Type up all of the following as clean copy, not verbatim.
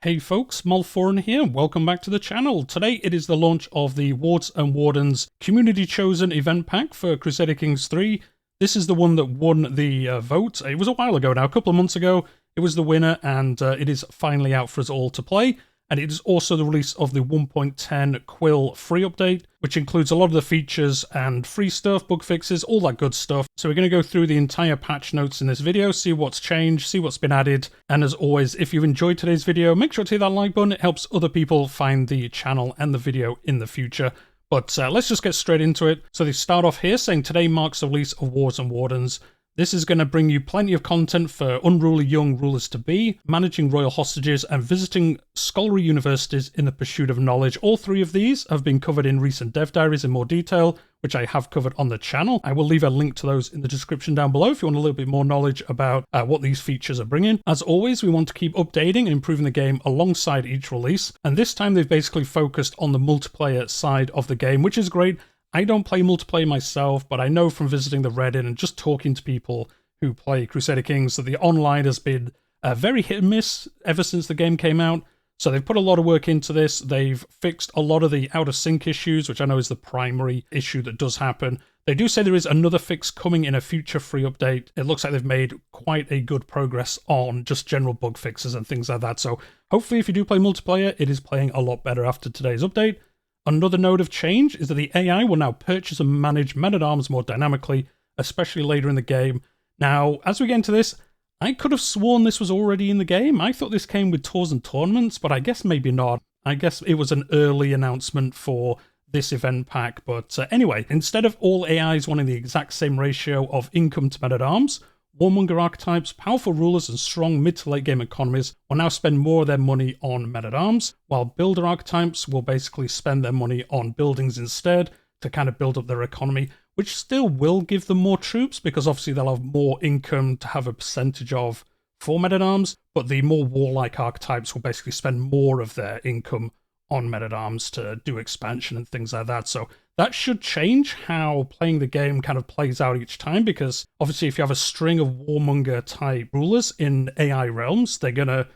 Hey folks, Malforian here, welcome back to the channel. Today it is the launch of the Wards and Wardens Community Chosen event pack for Crusader Kings 3. This is the one that won the vote. It was a while ago now, a couple of months ago. It was the winner and it is finally out for us all to play. And it is also the release of the 1.10 Quill free update, which includes a lot of the features and free stuff, bug fixes, all that good stuff. So we're going to go through the entire patch notes in this video, see what's changed, see what's been added. And as always, if you've enjoyed today's video, make sure to hit that like button. It helps other people find the channel and the video in the future. But let's just get straight into it. So they start off here saying today marks the release of Wards and Wardens. This is going to bring you plenty of content for unruly young rulers-to-be, managing royal hostages, and visiting scholarly universities in the pursuit of knowledge. All three of these have been covered in recent dev diaries in more detail, which I have covered on the channel. I will leave a link to those in the description down below if you want a little bit more knowledge about what these features are bringing. As always, we want to keep updating and improving the game alongside each release, and this time they've basically focused on the multiplayer side of the game, which is great. I don't play multiplayer myself, but I know from visiting the Reddit and just talking to people who play Crusader Kings that the online has been very hit and miss ever since the game came out. So they've put a lot of work into this. They've fixed a lot of the out of sync issues, which I know is the primary issue that does happen. They do say there is another fix coming in a future free update. It looks like they've made quite a good progress on just general bug fixes and things like that. So hopefully if you do play multiplayer, it is playing a lot better after today's update. Another note of change is that the AI will now purchase and manage men-at-arms more dynamically, especially later in the game. Now, as we get into this, I could have sworn this was already in the game. I thought this came with tours and tournaments, but I guess maybe not. I guess it was an early announcement for this event pack. But anyway, instead of all AIs wanting the exact same ratio of income to men-at-arms, warmonger archetypes, powerful rulers, and strong mid to late game economies will now spend more of their money on men-at-arms, while builder archetypes will basically spend their money on buildings instead to kind of build up their economy, which still will give them more troops because obviously they'll have more income to have a percentage of for men-at-arms, but the more warlike archetypes will basically spend more of their income on men-at-arms to do expansion and things like that. So that should change how playing the game kind of plays out each time, because obviously if you have a string of warmonger type rulers in AI realms, they're going to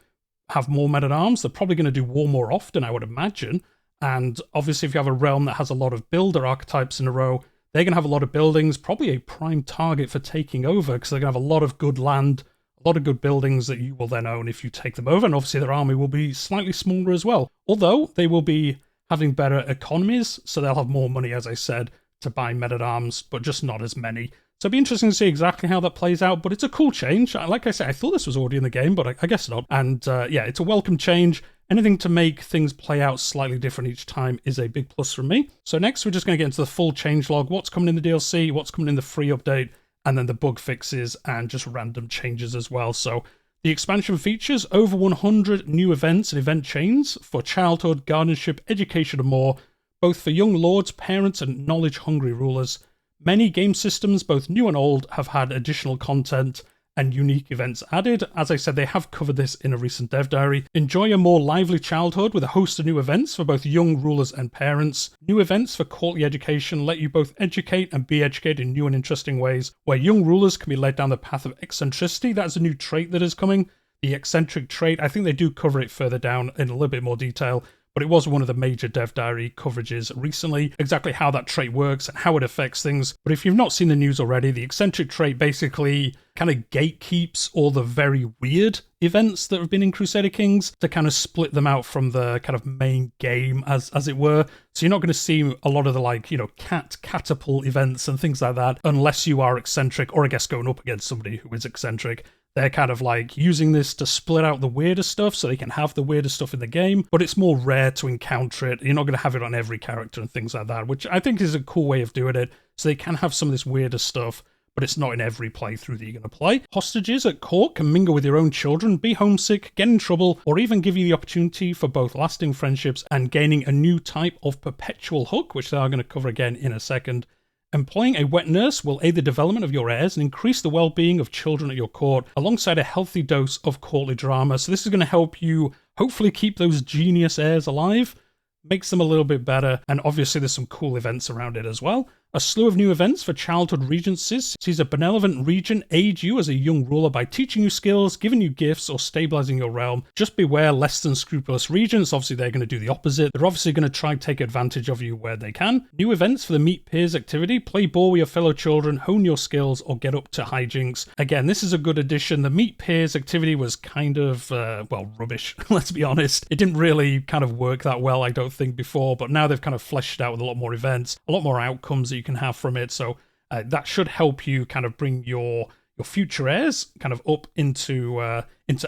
have more men-at-arms. They're probably going to do war more often, I would imagine. And obviously if you have a realm that has a lot of builder archetypes in a row, they're going to have a lot of buildings, probably a prime target for taking over, because they're going to have a lot of good land, a lot of good buildings that you will then own if you take them over, and obviously their army will be slightly smaller as well. Although they will be having better economies, so they'll have more money, as I said, to buy men-at-arms, but just not as many. So it'll be interesting to see exactly how that plays out, but it's a cool change. Like I said, I thought this was already in the game, but I guess not. And yeah, it's a welcome change. Anything to make things play out slightly different each time is a big plus from me. So next, we're just going to get into the full changelog, what's coming in the DLC, what's coming in the free update, and then the bug fixes and just random changes as well. So the expansion features over 100 new events and event chains for childhood, guardianship, education and more, both for young lords, parents and knowledge-hungry rulers. Many game systems, both new and old, have had additional content and unique events added. As I said, they have covered this in a recent dev diary. Enjoy a more lively childhood with a host of new events for both young rulers and parents. New events for courtly education let you both educate and be educated in new and interesting ways, where young rulers can be led down the path of eccentricity. That's a new trait that is coming. The eccentric trait, I think they do cover it further down in a little bit more detail, but it was one of the major dev diary coverages recently, exactly how that trait works and how it affects things. But if you've not seen the news already, the eccentric trait basically kind of gatekeeps all the very weird events that have been in Crusader Kings to kind of split them out from the kind of main game, as it were. So you're not going to see a lot of the, like, you know, catapult events and things like that unless you are eccentric, or I guess going up against somebody who is eccentric. They're kind of like using this to split out the weirder stuff so they can have the weirder stuff in the game, but it's more rare to encounter it. You're not going to have it on every character and things like that, which I think is a cool way of doing it. So they can have some of this weirder stuff, but it's not in every playthrough that you're going to play. Hostages at court can mingle with your own children, be homesick, get in trouble, or even give you the opportunity for both lasting friendships and gaining a new type of Perpetual hook, which they are going to cover again in a second. Employing a wet nurse will aid the development of your heirs and increase the well-being of children at your court, alongside a healthy dose of courtly drama. So this is going to help you hopefully keep those genius heirs alive, makes them a little bit better, and obviously there's some cool events around it as well. A slew of new events for childhood regencies sees a benevolent regent aid you as a young ruler by teaching you skills, giving you gifts, or stabilizing your realm. Just beware less than scrupulous regents. Obviously, they're going to do the opposite. They're obviously going to try and take advantage of you where they can. New events for the Meet Peers activity. Play ball with your fellow children, hone your skills, or get up to hijinks. Again, this is a good addition. The Meet Peers activity was kind of, well, rubbish, let's be honest. It didn't really kind of work that well, I don't think, before, but now they've kind of fleshed it out with a lot more events, a lot more outcomes that you can have from it, so that should help you kind of bring your future heirs kind of up into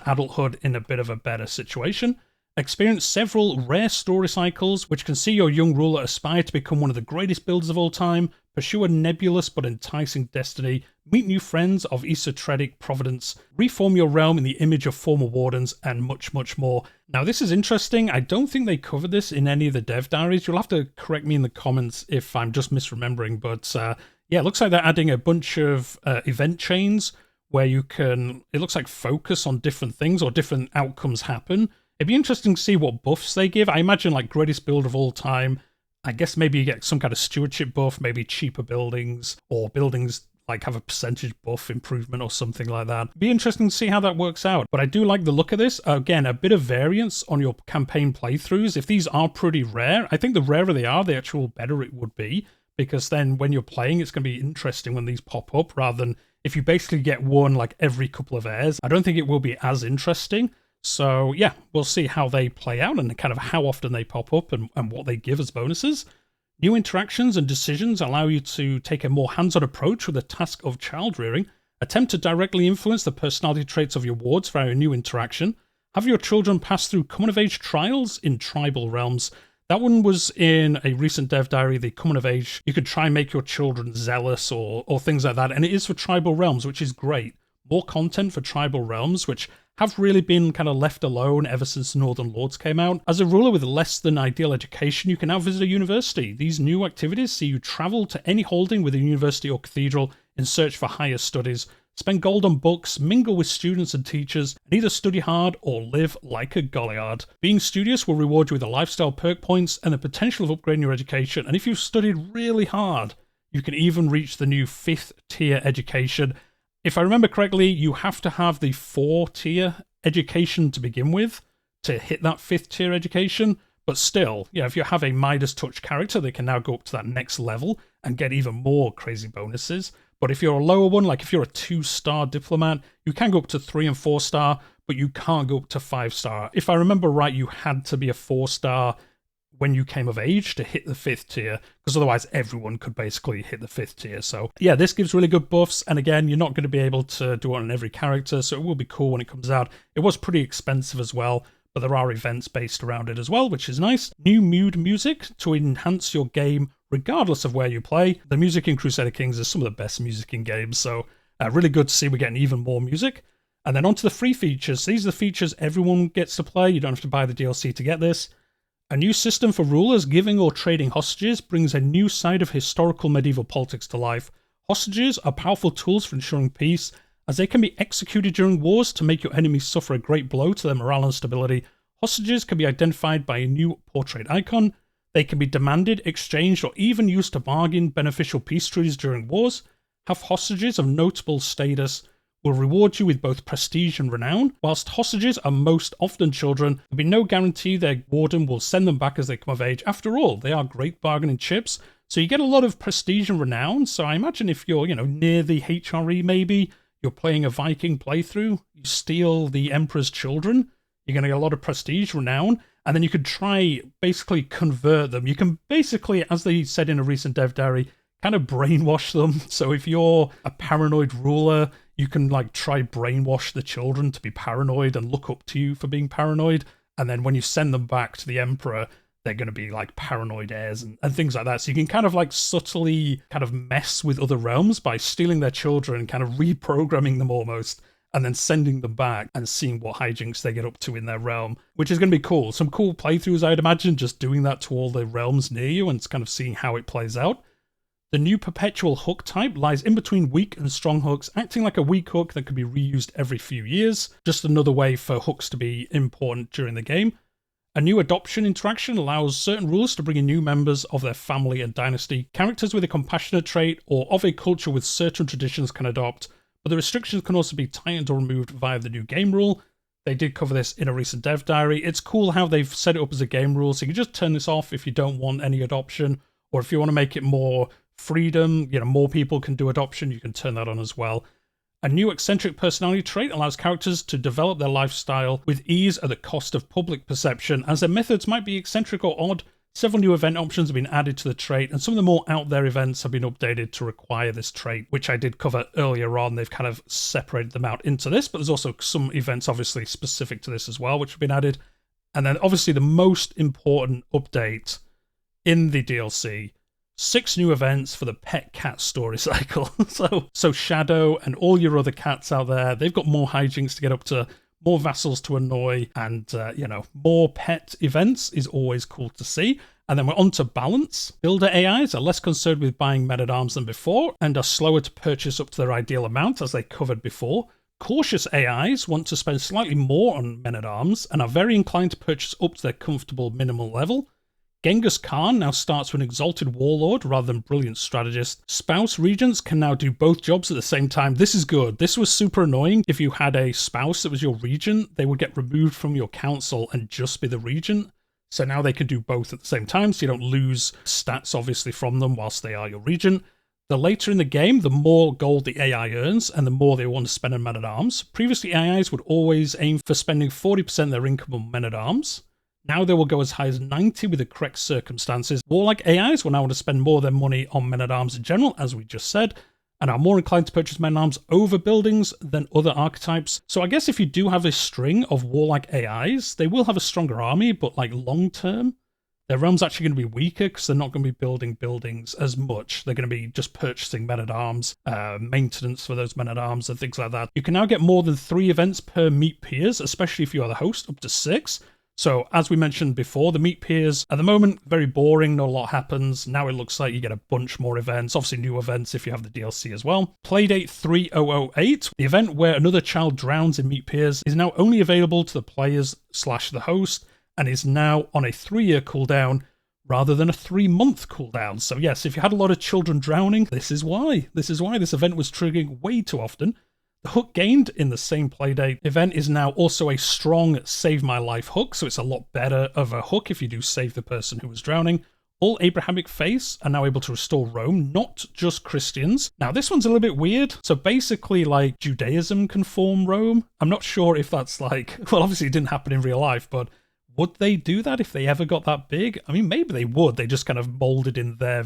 adulthood in a bit of a better situation. Experience several rare story cycles, which can see your young ruler aspire to become one of the greatest builders of all time, pursue a nebulous but enticing destiny, meet new friends of eccentric providence, reform your realm in the image of former wardens, and much, much more. Now, this is interesting. I don't think they covered this in any of the dev diaries. You'll have to correct me in the comments if I'm just misremembering, but yeah, it looks like they're adding a bunch of event chains where you can, it looks like, focus on different things or different outcomes happen. It'd be interesting to see what buffs they give. I imagine, like, greatest build of all time. I guess maybe you get some kind of stewardship buff, maybe cheaper buildings, or buildings like have a percentage buff improvement or something like that. It'd be interesting to see how that works out. But I do like the look of this. Again, a bit of variance on your campaign playthroughs. If these are pretty rare, I think the rarer they are, the actual better it would be. Because then when you're playing, it's going to be interesting when these pop up, rather than if you basically get one like every couple of airs. I don't think it will be as interesting. So yeah, we'll see how they play out and kind of how often they pop up and what they give as bonuses. New interactions and decisions allow you to take a more hands-on approach with the task of child rearing. Attempt to directly influence the personality traits of your wards via a new interaction. Have your children pass through coming-of-age trials in tribal realms. That one was in a recent dev diary, the coming-of-age. You could try and make your children zealous or things like that, and it is for tribal realms, which is great. More content for tribal realms, which have really been kind of left alone ever since Northern Lords came out. As a ruler with less than ideal education, you can now visit a university. These new activities see you travel to any holding with a university or cathedral in search for higher studies, spend gold on books, mingle with students and teachers, and either study hard or live like a Goliard. Being studious will reward you with the lifestyle perk points and the potential of upgrading your education, and if you've studied really hard, you can even reach the new 5th tier education. If I remember correctly, you have to have the 4-tier education to begin with to hit that 5th tier education. But still, yeah, if you have a Midas Touch character, they can now go up to that next level and get even more crazy bonuses. But if you're a lower one, like if you're a 2-star diplomat, you can go up to 3 and 4-star, but you can't go up to 5-star. If I remember right, you had to be a 4-star when you came of age to hit the 5th tier, because otherwise everyone could basically hit the 5th tier. So yeah, this gives really good buffs, and again, you're not going to be able to do it on every character, so it will be cool when it comes out. It was pretty expensive as well, but there are events based around it as well, which is nice. New mood music to enhance your game regardless of where you play. The music in Crusader Kings is some of the best music in games, so really good to see we're getting even more music. And then onto the free features. These are the features everyone gets to play. You don't have to buy the DLC to get this. A new system for rulers giving or trading hostages brings a new side of historical medieval politics to life. Hostages are powerful tools for ensuring peace, as they can be executed during wars to make your enemies suffer a great blow to their morale and stability. Hostages can be identified by a new portrait icon. They can be demanded, exchanged, or even used to bargain beneficial peace treaties during wars. Have hostages of notable status will reward you with both prestige and renown. Whilst hostages are most often children, there'll be no guarantee their warden will send them back as they come of age. After all, they are great bargaining chips, so you get a lot of prestige and renown. So I imagine if you're, near the HRE maybe, you're playing a Viking playthrough, you steal the Emperor's children, you're going to get a lot of prestige, renown, and then you could try basically convert them. You can basically, as they said in a recent dev diary, kind of brainwash them. So if you're a paranoid ruler, you can try brainwash the children to be paranoid and look up to you for being paranoid. And then when you send them back to the Emperor, they're going to be paranoid heirs and things like that. So you can kind of subtly kind of mess with other realms by stealing their children and kind of reprogramming them almost, and then sending them back and seeing what hijinks they get up to in their realm, which is going to be cool. Some cool playthroughs, I'd imagine, just doing that to all the realms near you and kind of seeing how it plays out. The new Perpetual hook type lies in between weak and strong hooks, acting like a weak hook that can be reused every few years. Just another way for hooks to be important during the game. A new adoption interaction allows certain rulers to bring in new members of their family and dynasty. Characters with a compassionate trait or of a culture with certain traditions can adopt, but the restrictions can also be tightened or removed via the new game rule. They did cover this in a recent dev diary. It's cool how they've set it up as a game rule, so you can just turn this off if you don't want any adoption, or if you want to make it more freedom, more people can do adoption, you can turn that on as well. A new eccentric personality trait allows characters to develop their lifestyle with ease at the cost of public perception. As their methods might be eccentric or odd, several new event options have been added to the trait, and some of the more out there events have been updated to require this trait, which I did cover earlier on. They've kind of separated them out into this, but there's also some events obviously specific to this as well, which have been added. And then obviously the most important update in the DLC, 6 new events for the pet cat story cycle. So Shadow and all your other cats out there, they've got more hijinks to get up to, more vassals to annoy, and, more pet events is always cool to see. And then we're on to balance. Builder AIs are less concerned with buying men-at-arms than before, and are slower to purchase up to their ideal amount, as they covered before. Cautious AIs want to spend slightly more on men-at-arms, and are very inclined to purchase up to their comfortable minimal level. Genghis Khan now starts with an exalted warlord rather than brilliant strategist. Spouse regents can now do both jobs at the same time. This is good. This was super annoying. If you had a spouse that was your regent, they would get removed from your council and just be the regent. So now they can do both at the same time, so you don't lose stats obviously from them whilst they are your regent. The later in the game, the more gold the AI earns, and the more they want to spend on men-at-arms. Previously, AIs would always aim for spending 40% of their income on men-at-arms. Now they will go as high as 90 with the correct circumstances. Warlike AIs will now want to spend more of their money on men-at-arms in general, as we just said, and are more inclined to purchase men-at-arms over buildings than other archetypes. So I guess if you do have a string of warlike AIs, they will have a stronger army, but long-term, their realm's actually going to be weaker because they're not going to be building buildings as much. They're going to be just purchasing men-at-arms, maintenance for those men-at-arms and things like that. You can now get more than 3 events per meet peers, especially if you are the host, up to 6. So, as we mentioned before, the meet peers, at the moment, very boring, not a lot happens. Now it looks like you get a bunch more events, obviously new events if you have the DLC as well. Playdate 3008, the event where another child drowns in meet peers, is now only available to the players/the host, and is now on a 3-year cooldown rather than a 3-month cooldown. So yes, if you had a lot of children drowning, this is why. This is why this event was triggering way too often. The hook gained in the same playdate event is now also a strong save my life hook, so it's a lot better of a hook if you do save the person who was drowning. All Abrahamic faiths are now able to restore Rome, not just Christians. Now this one's a little bit weird. So basically Judaism can form Rome. I'm not sure if that's well obviously it didn't happen in real life, but would they do that if they ever got that big? I mean, maybe they would. They just kind of molded in their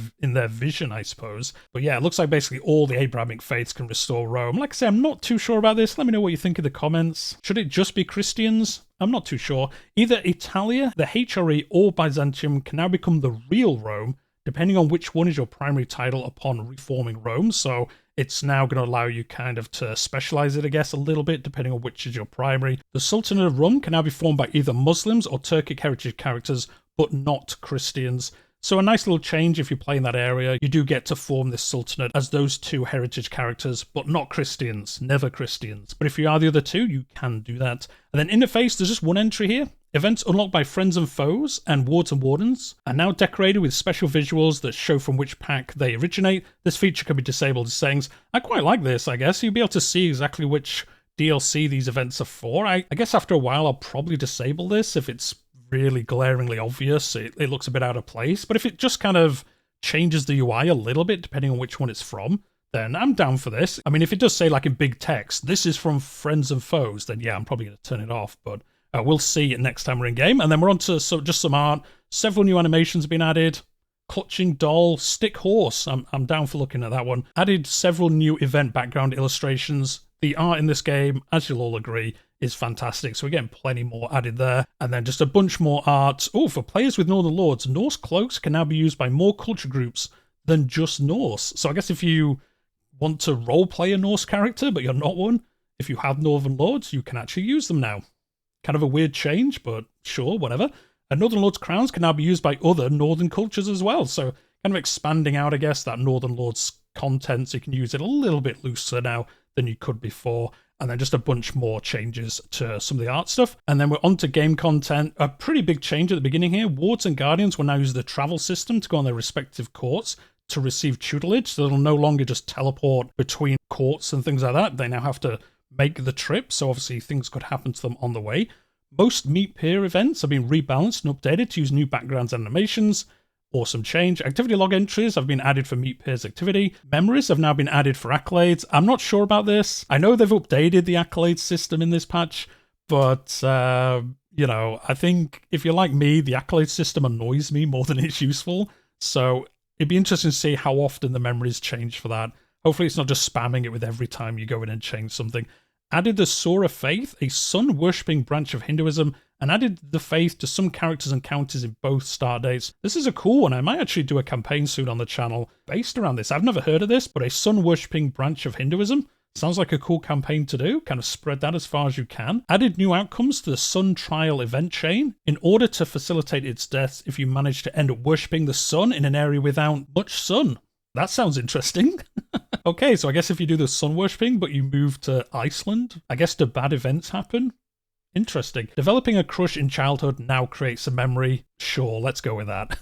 vision, I suppose. But yeah, it looks like basically all the Abrahamic faiths can restore Rome. Like I say, I'm not too sure about this. Let me know what you think in the comments. Should it just be Christians? I'm not too sure. Either Italia, the HRE, or Byzantium can now become the real Rome, depending on which one is your primary title upon reforming Rome. So it's now going to allow you kind of to specialize it, I guess, a little bit, depending on which is your primary. The Sultanate of Rum can now be formed by either Muslims or Turkic heritage characters, but not Christians. So a nice little change if you play in that area. You do get to form this Sultanate as those 2 heritage characters, but not Christians. Never Christians. But if you are the other 2, you can do that. And then interface, there's just one entry here. Events unlocked by friends and foes and wards and wardens are now decorated with special visuals that show from which pack they originate. This feature can be disabled in settings. I quite like this, I guess. You'll be able to see exactly which DLC these events are for. I guess after a while I'll probably disable this if it's really glaringly obvious. It looks a bit out of place. But if it just kind of changes the UI a little bit, depending on which one it's from, then I'm down for this. I mean, if it does say in big text, this is from friends and foes, then yeah, I'm probably going to turn it off. But we'll see it next time we're in game. And then we're on to just some art. Several new animations have been added. Clutching doll, stick horse. I'm down for looking at that one. Added several new event background illustrations. The art in this game, as you'll all agree, is fantastic. So we're getting plenty more added there. And then just a bunch more art. Oh, for players with Northern Lords, Norse cloaks can now be used by more culture groups than just Norse. So I guess if you want to roleplay a Norse character, but you're not one, if you have Northern Lords, you can actually use them now. Kind of a weird change, but sure, whatever. And Northern Lords crowns can now be used by other Northern cultures as well. So kind of expanding out, I guess, that Northern Lords content, so you can use it a little bit looser now than you could before. and then just a bunch more changes to some of the art stuff. And then we're on to game content. A pretty big change at the beginning here. Wards and Guardians will now use the travel system to go on their respective courts to receive tutelage, so they'll no longer just teleport between courts and things like that. They now have to make the trip, so obviously things could happen to them on the way. Most Meet Peer events have been rebalanced and updated to use new backgrounds and animations. Awesome change. Activity log entries have been added for Meet Peer's activity. Memories have now been added for accolades. I'm not sure about this. I know they've updated the accolade system in this patch, but, you know, I think if you're like me, the accolade system annoys me more than it's useful. So it'd be interesting to see how often the memories change for that. Hopefully it's not just spamming it with every time you go in and change something. Added the Sora faith, a sun-worshipping branch of Hinduism, and added the faith to some characters and counties in both start dates. This is a cool one. I might actually do a campaign soon on the channel based around this. I've never heard of this, but a sun-worshipping branch of Hinduism. Sounds like a cool campaign to do. Kind of spread that as far as you can. Added new outcomes to the sun trial event chain in order to facilitate its deaths if you manage to end up worshipping the sun in an area without much sun. That sounds interesting. Okay, so I guess if you do the sun worshipping, but you move to Iceland, I guess do bad events happen? Interesting. Developing a crush in childhood now creates a memory. Sure, let's go with that.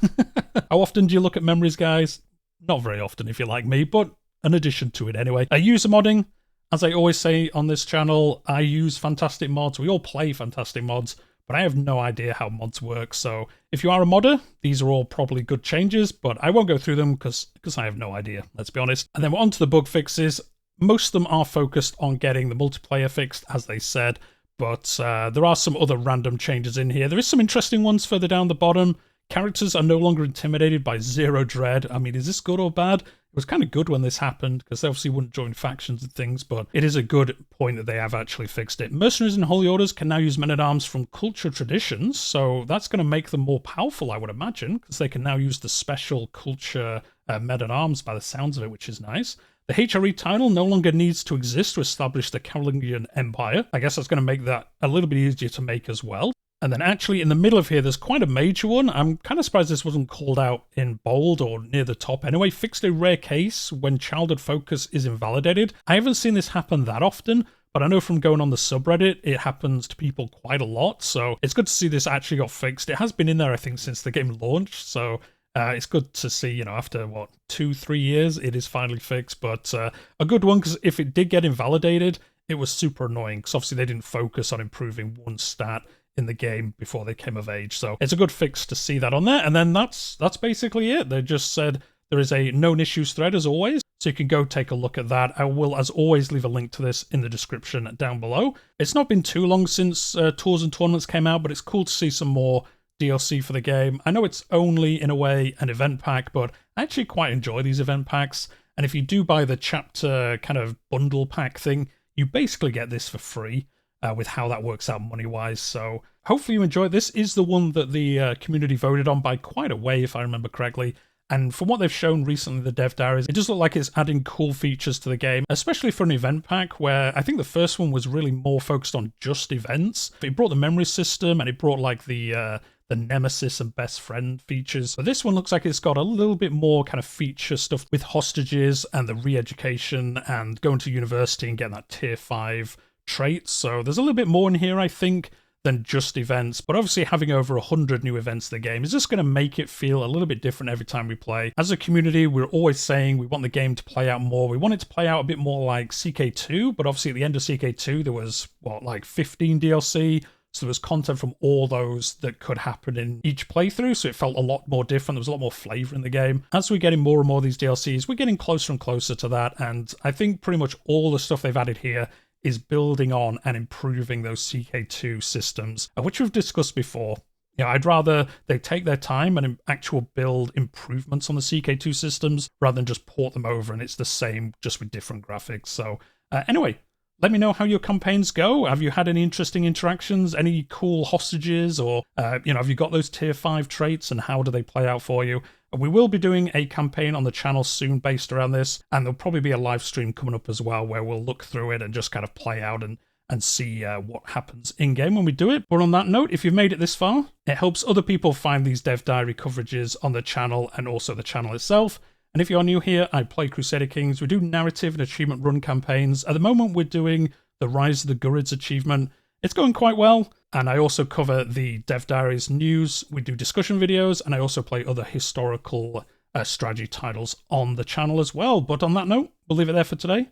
How often do you look at memories, guys? Not very often if you're like me, but an addition to it anyway. User modding. As I always say on this channel, I use fantastic mods. We all play fantastic mods, but I have no idea how mods work. So if you are a modder, these are all probably good changes, but I won't go through them because I have no idea, let's be honest. And then we're on to the bug fixes. Most of them are focused on getting the multiplayer fixed, as they said, but there are some other random changes in here. There is some interesting ones further down the bottom. Characters are no longer intimidated by zero dread. I mean, is this good or bad? It was kind of good when this happened, because they obviously wouldn't join factions and things, but it is a good point that they have actually fixed it. Mercenaries and Holy Orders can now use men-at-arms from culture traditions, so that's going to make them more powerful, I would imagine, because they can now use the special culture men-at-arms by the sounds of it, which is nice. The HRE title no longer needs to exist to establish the Carolingian Empire. I guess that's going to make that a little bit easier to make as well. And then actually in the middle of here, there's quite a major one. I'm kind of surprised this wasn't called out in bold or near the top anyway. Fixed a rare case when childhood focus is invalidated. I haven't seen this happen that often, but I know from going on the subreddit, it happens to people quite a lot. So it's good to see this actually got fixed. It has been in there, I think, since the game launched. So it's good to see, you know, after, what, 2-3 years, it is finally fixed. But a good one, because if it did get invalidated, it was super annoying, because obviously they didn't focus on improving one stat in the game before they came of age. So it's a good fix to see that on there. And then that's basically it. They just said there is a known issues thread as always, so you can go take a look at that. I will, as always, leave a link to this in the description down below. It's not been too long since Tours and Tournaments came out, but it's cool to see some more DLC for the game. I know it's only, in a way, an event pack, but I actually quite enjoy these event packs. And if you do buy the chapter kind of bundle pack thing, you basically get this for free. With how that works out money-wise. So hopefully you enjoyed. This is the one that the community voted on by quite a way, if I remember correctly. And from what they've shown recently, the dev diaries, it does look like it's adding cool features to the game, especially for an event pack where I think the first one was really more focused on just events. It brought the memory system and it brought like the nemesis and best friend features. But this one looks like it's got a little bit more kind of feature stuff with hostages and the re-education and going to university and getting that tier 5 traits. So there's a little bit more in here, I think, than just events. But obviously having over 100 new events in the game is just going to make it feel a little bit different every time we play. As a community, we're always saying we want the game to play out more. We want it to play out a bit more like CK2, but obviously at the end of CK2 there was, what, like 15 DLC? So there was content from all those that could happen in each playthrough, so it felt a lot more different. There was a lot more flavour in the game. As we're getting more and more of these DLCs, we're getting closer and closer to that, and I think pretty much all the stuff they've added here is building on and improving those CK2 systems, which we've discussed before. You know, I'd rather they take their time and actual build improvements on the CK2 systems rather than just port them over and it's the same, just with different graphics. So anyway, let me know how your campaigns go. Have you had any interesting interactions, any cool hostages, or, you know, have you got those tier 5 traits and how do they play out for you? We will be doing a campaign on the channel soon based around this, and there'll probably be a live stream coming up as well where we'll look through it and just kind of play out and see what happens in-game when we do it. But on that note, if you've made it this far, it helps other people find these dev diary coverages on the channel and also the channel itself. And if you're new here, I play Crusader Kings. We do narrative and achievement run campaigns. At the moment, we're doing the Rise of the Gurids achievement. It's going quite well, and I also cover the Dev Diaries news. We do discussion videos, and I also play other historical strategy titles on the channel as well. But on that note, we'll leave it there for today.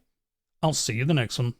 I'll see you in the next one.